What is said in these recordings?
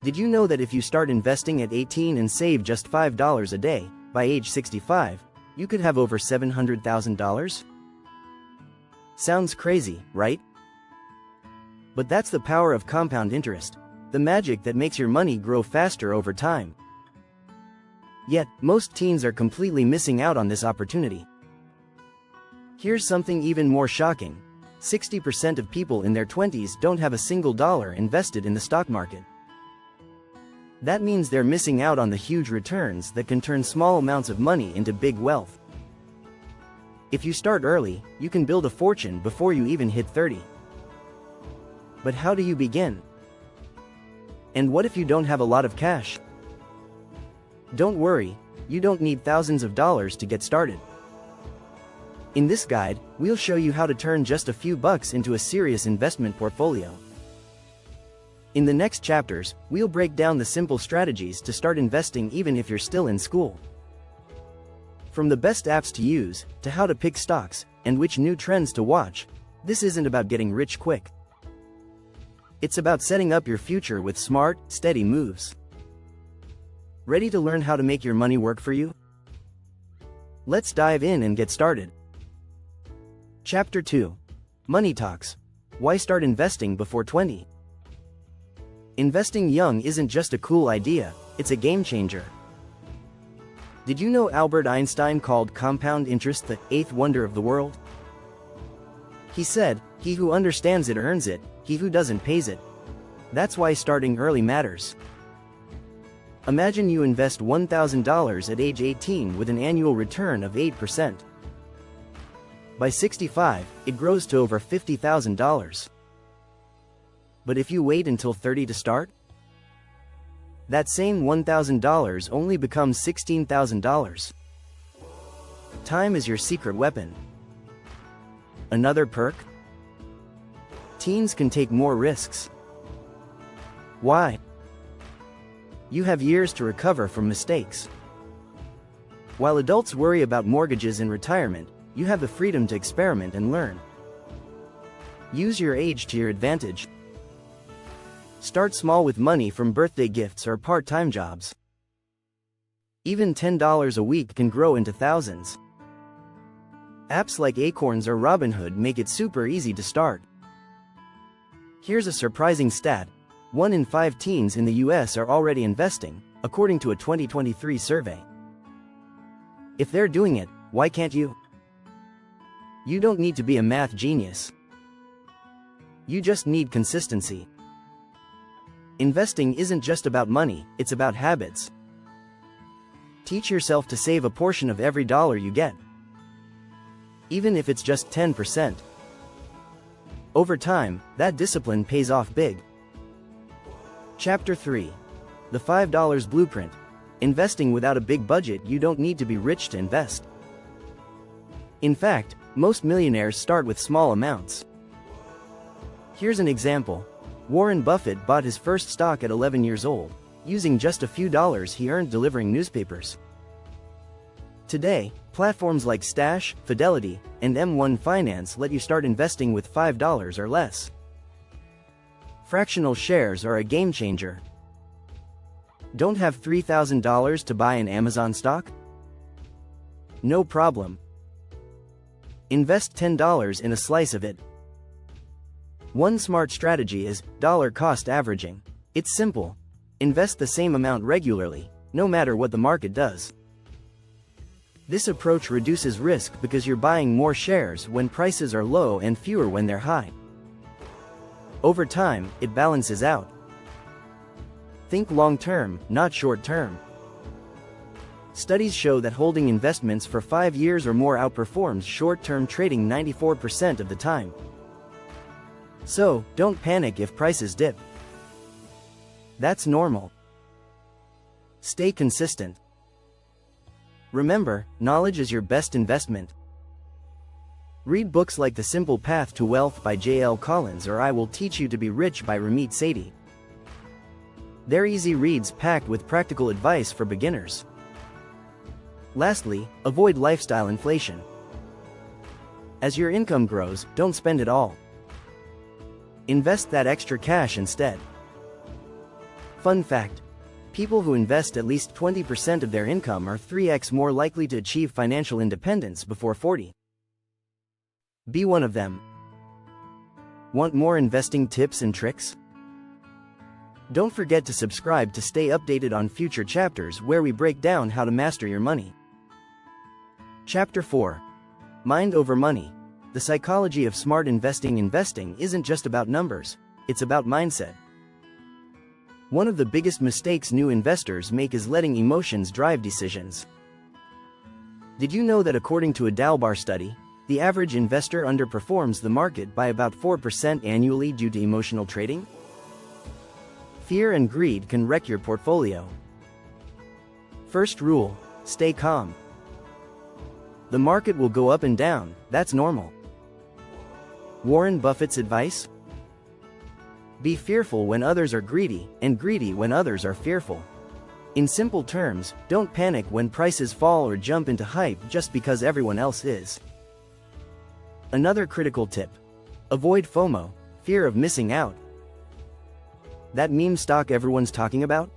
Did you know that if you start investing at 18 and save just $5 a day, by age 65, you could have over $700,000? Sounds crazy, right? But that's the power of compound interest, the magic that makes your money grow faster over time. Yet, most teens are completely missing out on this opportunity. Here's something even more shocking. 60% of people in their 20s don't have a single dollar invested in the stock market. That means they're missing out on the huge returns that can turn small amounts of money into big wealth. If you start early, you can build a fortune before you even hit 30. But how do you begin? And what if you don't have a lot of cash? Don't worry, you don't need thousands of dollars to get started. In this guide, we'll show you how to turn just a few bucks into a serious investment portfolio. In the next chapters, we'll break down the simple strategies to start investing even if you're still in school. From the best apps to use, to how to pick stocks, and which new trends to watch, this isn't about getting rich quick. It's about setting up your future with smart, steady moves. Ready to learn how to make your money work for you? Let's dive in and get started. Chapter 2. Money Talks. Why start investing before 20? Investing young isn't just a cool idea, it's a game changer. Did you know Albert Einstein called compound interest the eighth wonder of the world? He said, "He who understands it earns it, he who doesn't pays it." That's why starting early matters. Imagine you invest $1,000 at age 18 with an annual return of 8%. By 65, it grows to over $50,000. But if you wait until 30 to start, that same $1,000 only becomes $16,000. Time is your secret weapon. Another perk? Teens can take more risks. Why? You have years to recover from mistakes. While adults worry about mortgages and retirement, you have the freedom to experiment and learn. Use your age to your advantage. Start small with money from birthday gifts or part-time jobs. Even $10 a week can grow into thousands. Apps like Acorns or Robinhood make it super easy to start. Here's a surprising stat. 1 in 5 teens in the US are already investing, according to a 2023 survey. If they're doing it, why can't you? You don't need to be a math genius. You just need consistency. Investing isn't just about money, it's about habits. Teach yourself to save a portion of every dollar you get, even if it's just 10%. Over time, that discipline pays off big. Chapter 3. The $5 Blueprint. Investing without a big budget. You don't need to be rich to invest. In fact, most millionaires start with small amounts. Here's an example. Warren Buffett bought his first stock at 11 years old, using just a few dollars he earned delivering newspapers. Today, platforms like Stash, Fidelity, and M1 Finance let you start investing with $5 or less. Fractional shares are a game changer. Don't have $3,000 to buy an Amazon stock? No problem. Invest $10 in a slice of it. One smart strategy is dollar cost averaging. It's simple. Invest the same amount regularly, no matter what the market does. This approach reduces risk because you're buying more shares when prices are low and fewer when they're high. Over time, it balances out. Think long-term, not short-term. Studies show that holding investments for 5 years or more outperforms short-term trading 94% of the time. So, don't panic if prices dip. That's normal. Stay consistent. Remember, knowledge is your best investment. Read books like The Simple Path to Wealth by J.L. Collins or I Will Teach You to Be Rich by Ramit Sethi. They're easy reads packed with practical advice for beginners. Lastly, avoid lifestyle inflation. As your income grows, don't spend it all. Invest that extra cash instead. Fun fact: people who invest at least 20% of their income are 3x more likely to achieve financial independence before 40. Be one of them. Want more investing tips and tricks? Don't forget to subscribe to stay updated on future chapters where we break down how to master your money. Chapter 4. Mind over Money. The psychology of smart investing. Investing isn't just about numbers, it's about mindset. One of the biggest mistakes new investors make is letting emotions drive decisions. Did you know that according to a Dalbar study, the average investor underperforms the market by about 4% annually due to emotional trading? Fear and greed can wreck your portfolio. First rule: stay calm. The market will go up and down, that's normal. Warren Buffett's advice? Be fearful when others are greedy, and greedy when others are fearful. In simple terms, don't panic when prices fall or jump into hype just because everyone else is. Another critical tip: avoid FOMO, fear of missing out. That meme stock everyone's talking about?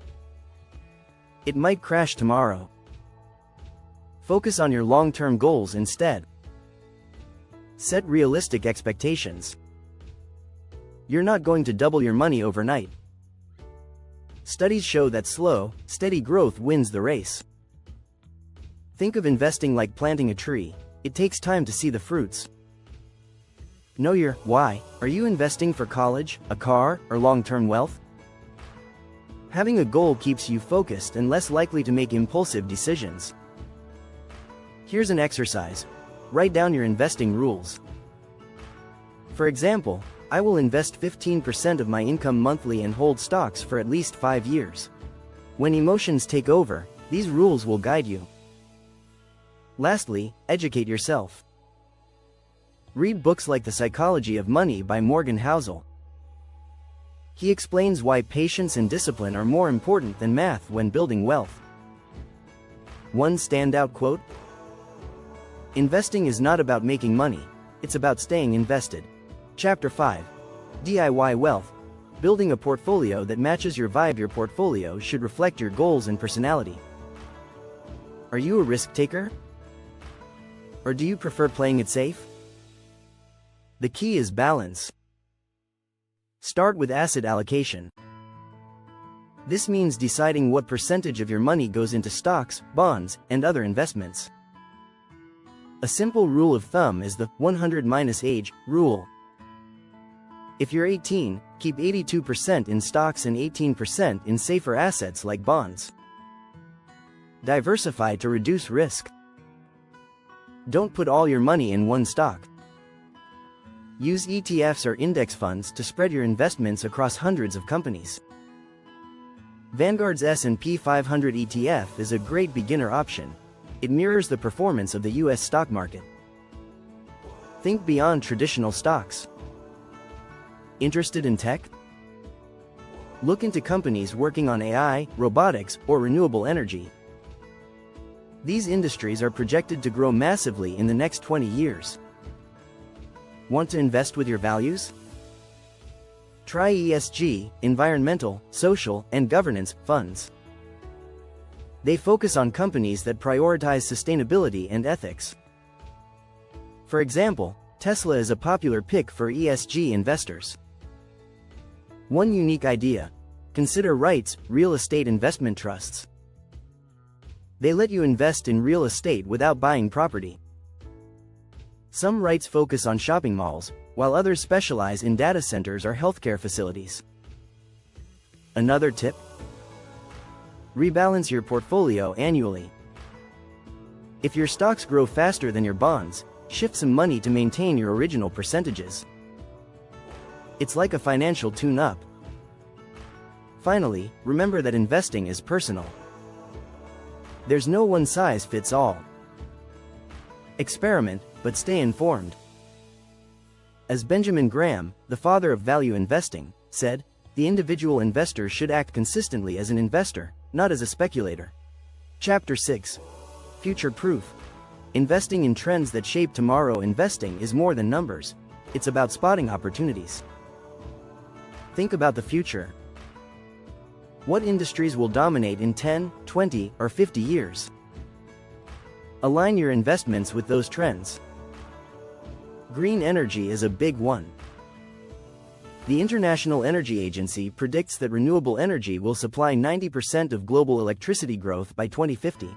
It might crash tomorrow. Focus on your long-term goals instead. Set realistic expectations. You're not going to double your money overnight. Studies show that slow, steady growth wins the race. Think of investing like planting a tree. It takes time to see the fruits. Know your why. Are you investing for college, a car, or long-term wealth? Having a goal keeps you focused and less likely to make impulsive decisions. Here's an exercise. Write down your investing rules. For example, I will invest 15% of my income monthly and hold stocks for at least 5 years. When emotions take over, these rules will guide you. Lastly, educate yourself. Read books like The Psychology of Money by Morgan Housel. He explains why patience and discipline are more important than math when building wealth. One standout quote: "Investing is not about making money, it's about staying invested." Chapter 5. DIY Wealth. Building a portfolio that matches your vibe. Your portfolio should reflect your goals and personality. Are you a risk taker? Or do you prefer playing it safe? The key is balance. Start with asset allocation. This means deciding what percentage of your money goes into stocks, bonds, and other investments. A simple rule of thumb is the 100-age rule. If you're 18, keep 82% in stocks and 18% in safer assets like bonds. Diversify to reduce risk. Don't put all your money in one stock. Use ETFs or index funds to spread your investments across hundreds of companies. Vanguard's S&P 500 ETF is a great beginner option. It mirrors the performance of the US stock market. Think beyond traditional stocks. Interested in tech? Look into companies working on AI, robotics, or renewable energy. These industries are projected to grow massively in the next 20 years. Want to invest with your values? Try ESG, environmental, social, and governance funds. They focus on companies that prioritize sustainability and ethics. For example, Tesla is a popular pick for ESG investors. One unique idea: consider REITs, real estate investment trusts. They let you invest in real estate without buying property. Some REITs focus on shopping malls, while others specialize in data centers or healthcare facilities. Another tip: rebalance your portfolio annually. If your stocks grow faster than your bonds, shift some money to maintain your original percentages. It's like a financial tune-up. Finally, remember that investing is personal. There's no one-size-fits-all. Experiment, but stay informed. As Benjamin Graham, the father of value investing, said, the individual investor should act consistently as an investor, not as a speculator. Chapter 6. Future-proof. Investing in trends that shape tomorrow. Investing is more than numbers. It's about spotting opportunities. Think about the future. What industries will dominate in 10, 20, or 50 years? Align your investments with those trends. Green energy is a big one. The International Energy Agency predicts that renewable energy will supply 90% of global electricity growth by 2050.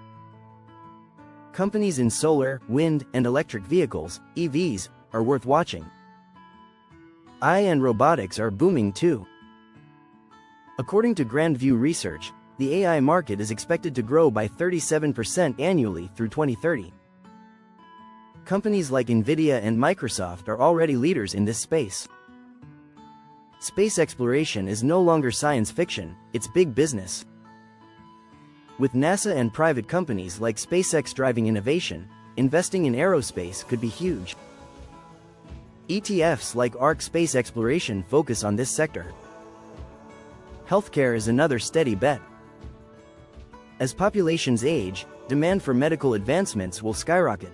Companies in solar, wind, and electric vehicles, EVs, are worth watching. AI and robotics are booming too. According to Grand View Research, the AI market is expected to grow by 37% annually through 2030. Companies like Nvidia and Microsoft are already leaders in this space. Space exploration is no longer science fiction, it's big business. With NASA and private companies like SpaceX driving innovation, investing in aerospace could be huge. ETFs like ARK Space Exploration focus on this sector. Healthcare is another steady bet. As populations age, demand for medical advancements will skyrocket.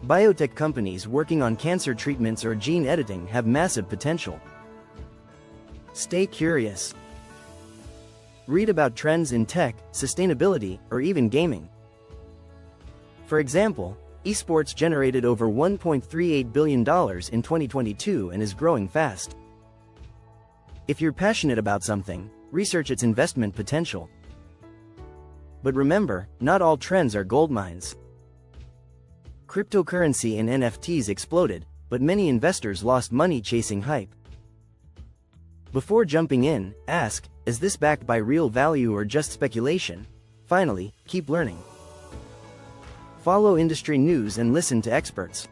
Biotech companies working on cancer treatments or gene editing have massive potential. Stay curious. Read about trends in tech, sustainability, or even gaming. For example, esports generated over $1.38 billion in 2022 and is growing fast. If you're passionate about something, research its investment potential. But remember, not all trends are gold mines. Cryptocurrency and NFTs exploded, but many investors lost money chasing hype. Before jumping in, ask, is this backed by real value or just speculation? Finally, keep learning. Follow industry news and listen to experts.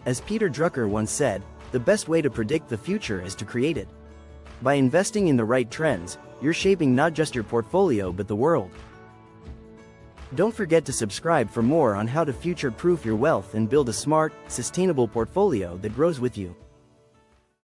As Peter Drucker once said, the best way to predict the future is to create it. By investing in the right trends, you're shaping not just your portfolio but the world. Don't forget to subscribe for more on how to future-proof your wealth and build a smart, sustainable portfolio that grows with you.